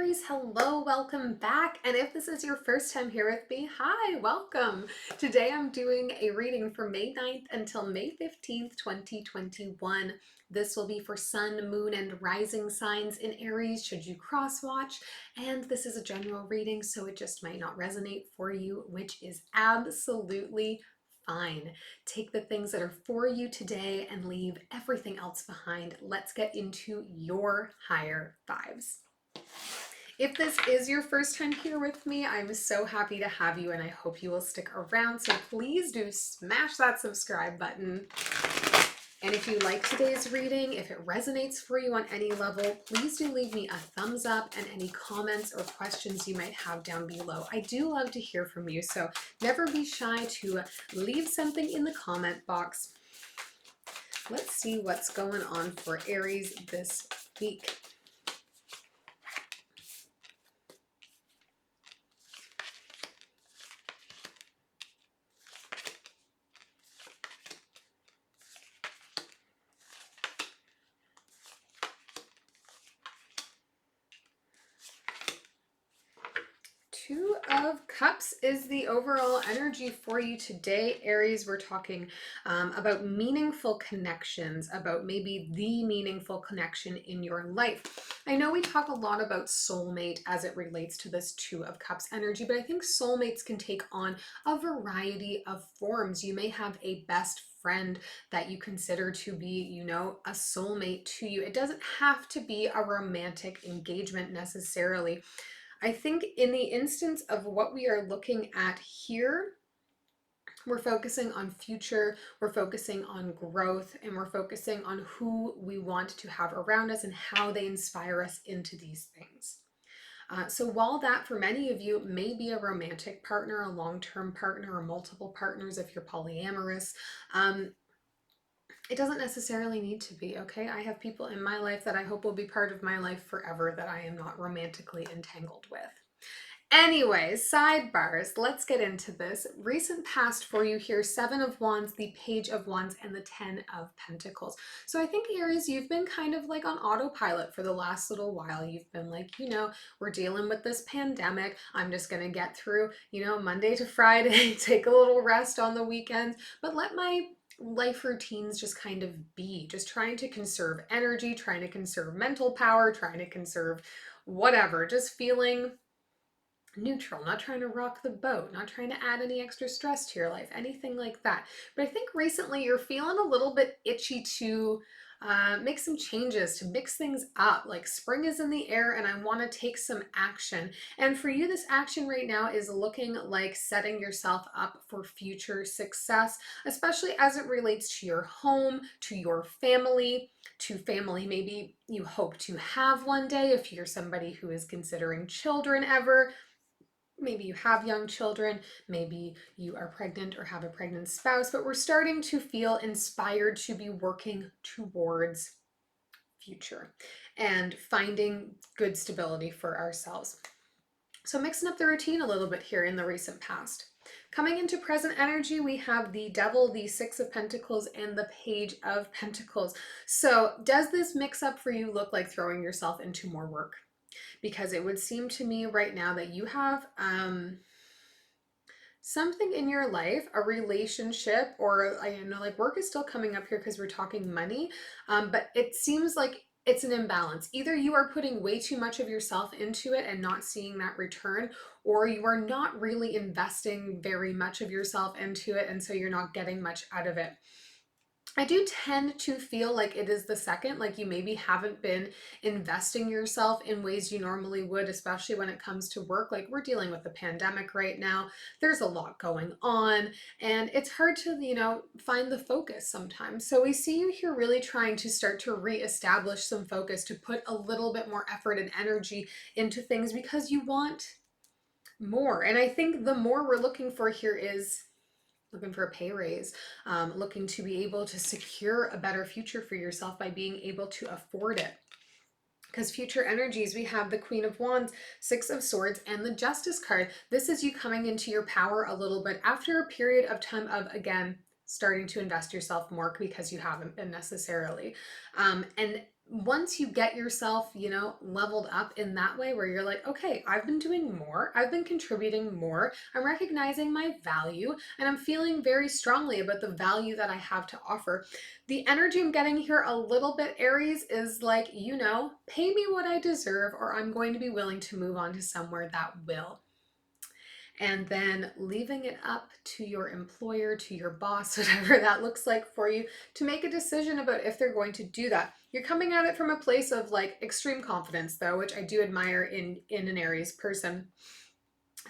Aries, hello, welcome back. And if this is your first time here with me, hi, welcome. Today I'm doing a reading from May 9th until May 15th, 2021. This will be for sun, moon, and rising signs in Aries should you cross watch. And this is a general reading, so it just might not resonate for you, which is absolutely fine. Take the things that are for you today and leave everything else behind. Let's get into your higher vibes. If this is your first time here with me, I'm so happy to have you and I hope you will stick around. So please do smash that subscribe button. And if you like today's reading, if it resonates for you on any level, please do leave me a thumbs up and any comments or questions you might have down below. I do love to hear from you, so never be shy to leave something in the comment box. Let's see what's going on for Aries this week. Two of Cups is the overall energy for you today, Aries. We're talking about meaningful connections, about maybe the meaningful connection in your life. I know we talk a lot about soulmate as it relates to this Two of Cups energy, but I think soulmates can take on a variety of forms. You may have a best friend that you consider to be, you know, a soulmate to you. It doesn't have to be a romantic engagement necessarily. I think in the instance of what we are looking at here, we're focusing on future, we're focusing on growth, and we're focusing on who we want to have around us and how they inspire us into these things. So while that for many of you may be a romantic partner, a long-term partner, or multiple partners if you're polyamorous, it doesn't necessarily need to be, okay? I have people in my life that I hope will be part of my life forever that I am not romantically entangled with. Anyways, sidebars, let's get into this. Recent past for you here, Seven of Wands, the Page of Wands, and the Ten of Pentacles. So I think, Aries, you've been kind of like on autopilot for the last little while. You've been like, you know, we're dealing with this pandemic. I'm just going to get through, you know, Monday to Friday, take a little rest on the weekends, but let my life routines just kind of be. Just trying to conserve energy, trying to conserve mental power, trying to conserve whatever, just feeling neutral, not trying to rock the boat, not trying to add any extra stress to your life, anything like that. But I think recently you're feeling a little bit itchy to make some changes, to mix things up. Like spring is in the air and I want to take some action. And for you, this action right now is looking like setting yourself up for future success, especially as it relates to your home, to your family, to family maybe you hope to have one day if you're somebody who is considering children ever. Maybe you have young children, maybe you are pregnant or have a pregnant spouse, but we're starting to feel inspired to be working towards future and finding good stability for ourselves. So mixing up the routine a little bit here in the recent past. Coming into present energy, we have the Devil, the Six of Pentacles, and the Page of Pentacles. So does this mix up for you look like throwing yourself into more work? Because it would seem to me right now that you have something in your life, a relationship, or I know like work is still coming up here because we're talking money, but it seems like it's an imbalance. Either you are putting way too much of yourself into it and not seeing that return, or you are not really investing very much of yourself into it, and so you're not getting much out of it. I do tend to feel like it is the second, like you maybe haven't been investing yourself in ways you normally would, especially when it comes to work. Like we're dealing with the pandemic right now. There's a lot going on and it's hard to, you know, find the focus sometimes. So we see you here really trying to start to reestablish some focus, to put a little bit more effort and energy into things because you want more. And I think the more we're looking for here is looking for a pay raise, looking to be able to secure a better future for yourself by being able to afford it. Because future energies, we have the Queen of Wands, Six of Swords, and the Justice card. This is you coming into your power a little bit after a period of time of, again, starting to invest yourself more because you haven't been necessarily. And once you get yourself, you know, leveled up in that way where you're like, okay, I've been doing more, I've been contributing more, I'm recognizing my value, and I'm feeling very strongly about the value that I have to offer. The energy I'm getting here a little bit, Aries, is like, you know, pay me what I deserve, or I'm going to be willing to move on to somewhere that will. And then leaving it up to your employer, to your boss, whatever that looks like for you, to make a decision about if they're going to do that. You're coming at it from a place of like extreme confidence, though, which I do admire in an Aries person.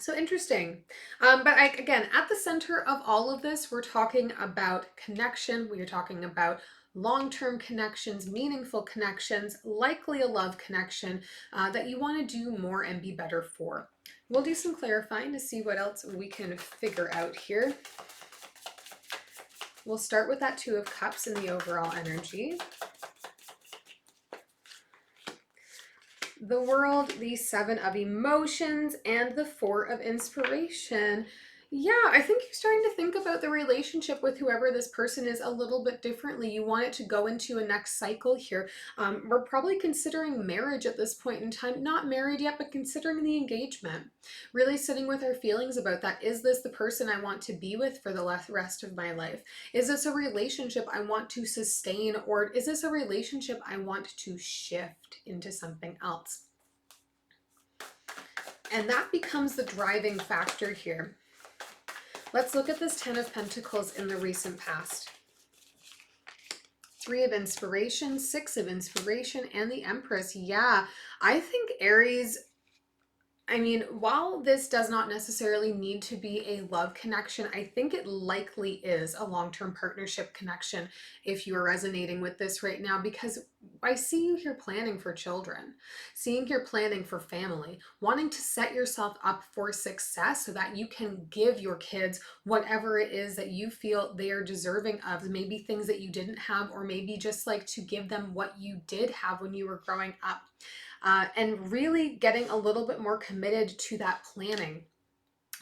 So interesting. Again, at the center of all of this, we're talking about connection. We are talking about long-term connections, meaningful connections, likely a love connection that you want to do more and be better for. We'll do some clarifying to see what else we can figure out here. We'll start with that Two of Cups in the overall energy. The World, the Seven of Emotions, and the Four of Inspiration. Yeah, I think you're starting to think about the relationship with whoever this person is a little bit differently. You want it to go into a next cycle here. We're probably considering marriage at this point in time. Not married yet, but considering the engagement. Really sitting with our feelings about that. Is this the person I want to be with for the rest of my life? Is this a relationship I want to sustain, or is this a relationship I want to shift into something else? And that becomes the driving factor here. Let's look at this Ten of Pentacles in the recent past. Three of Inspiration, Six of Inspiration, and the Empress. Yeah, I think Aries, I mean, while this does not necessarily need to be a love connection, I think it likely is a long-term partnership connection if you are resonating with this right now, because I see you here planning for children, seeing here planning for family, wanting to set yourself up for success so that you can give your kids whatever it is that you feel they are deserving of, maybe things that you didn't have, or maybe just like to give them what you did have when you were growing up. And really getting a little bit more committed to that planning,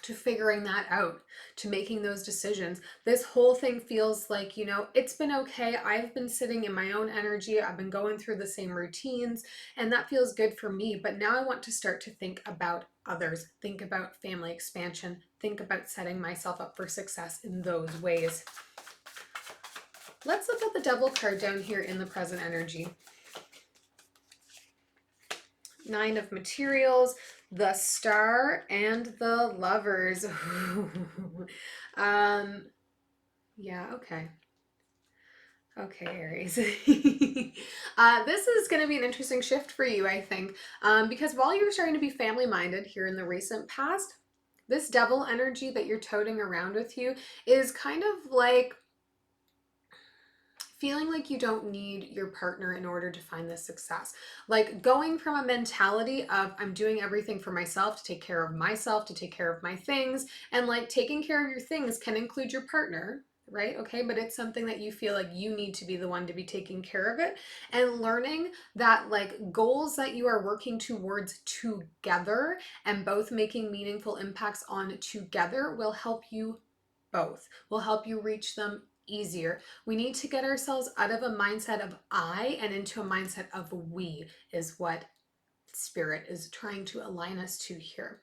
to figuring that out, to making those decisions. This whole thing feels like, you know, it's been okay. I've been sitting in my own energy. I've been going through the same routines, and that feels good for me. But now I want to start to think about others, think about family expansion, think about setting myself up for success in those ways. Let's look at the Devil card down here in the present energy. Nine of Materials, the Star, and the Lovers. Yeah, okay. Okay, Aries. This is going to be an interesting shift for you, I think, because while you're starting to be family-minded here in the recent past, this Devil energy that you're toting around with you is kind of like feeling like you don't need your partner in order to find this success. Like going from a mentality of I'm doing everything for myself, to take care of myself, to take care of my things, and like taking care of your things can include your partner, right? Okay, but it's something that you feel like you need to be the one to be taking care of it, and learning that like goals that you are working towards together and both making meaningful impacts on together will help you both, will help you reach them easier. We need to get ourselves out of a mindset of I and into a mindset of we, is what Spirit is trying to align us to here.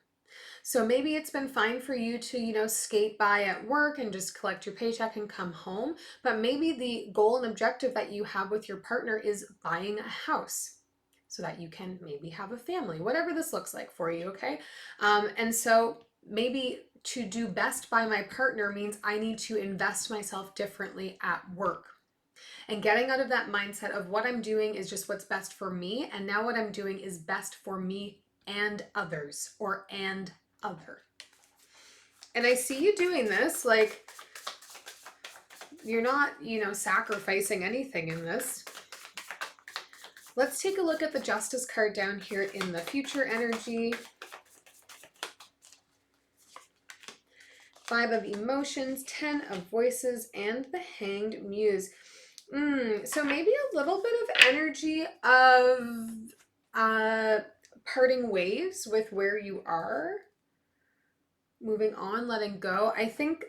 So maybe it's been fine for you to, you know, skate by at work and just collect your paycheck and come home. But maybe the goal and objective that you have with your partner is buying a house so that you can maybe have a family, whatever this looks like for you, okay? And so maybe to do best by my partner means I need to invest myself differently at work. And getting out of that mindset of what I'm doing is just what's best for me, and now what I'm doing is best for me and others, or and other. And I see you doing this, like you're not, you know, sacrificing anything in this. Let's take a look at the Justice card down here in the future energy. Five of Emotions, 10 of Voices, and the Hanged Muse. So maybe a little bit of energy of parting ways with where you are. Moving on, letting go. I think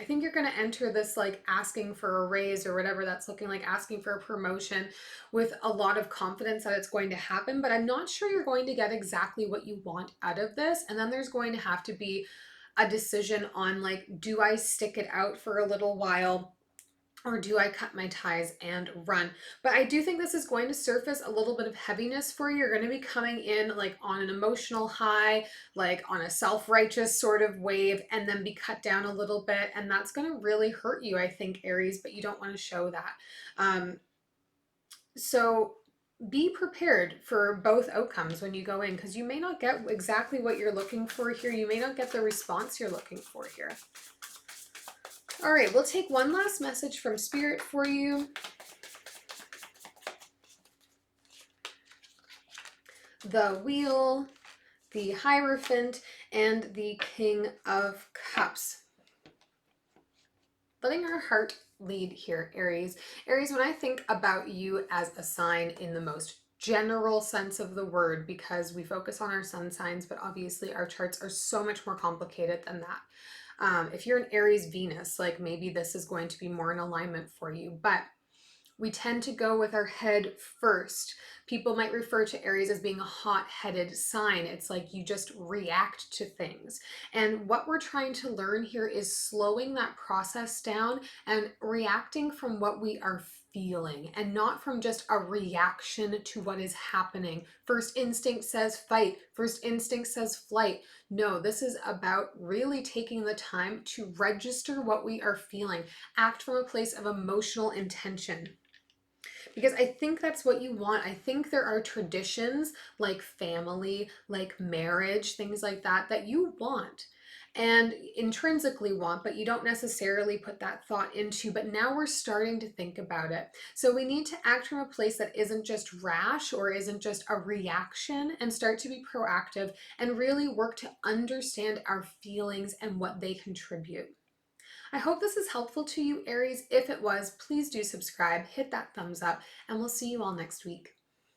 I think you're going to enter this like asking for a raise or whatever that's looking like, asking for a promotion with a lot of confidence that it's going to happen, but I'm not sure you're going to get exactly what you want out of this. And then there's going to have to be a decision on like, do I stick it out for a little while? Or do I cut my ties and run? But I do think this is going to surface a little bit of heaviness for you. You're going to be coming in like on an emotional high, like on a self-righteous sort of wave, and then be cut down a little bit. And that's going to really hurt you, I think, Aries, but you don't want to show that. So be prepared for both outcomes when you go in, because you may not get exactly what you're looking for here. You may not get the response you're looking for here. All right, we'll take one last message from Spirit for you. The Wheel, the Hierophant, and the King of Cups. Letting our heart lead here, Aries. Aries, when I think about you as a sign in the most general sense of the word, because we focus on our sun signs, but obviously our charts are so much more complicated than that. If you're an Aries Venus, like maybe this is going to be more in alignment for you, but we tend to go with our head first. People might refer to Aries as being a hot-headed sign. It's like you just react to things. And what we're trying to learn here is slowing that process down and reacting from what we are feeling and not from just a reaction to what is happening. First instinct says fight, first instinct says flight. No, this is about really taking the time to register what we are feeling, act from a place of emotional intention. Because I think that's what you want. I think there are traditions like family, like marriage, things like that, that you want and intrinsically want, but you don't necessarily put that thought into. But now we're starting to think about it. So we need to act from a place that isn't just rash or isn't just a reaction, and start to be proactive and really work to understand our feelings and what they contribute. I hope this is helpful to you, Aries. If it was, please do subscribe, hit that thumbs up, and we'll see you all next week.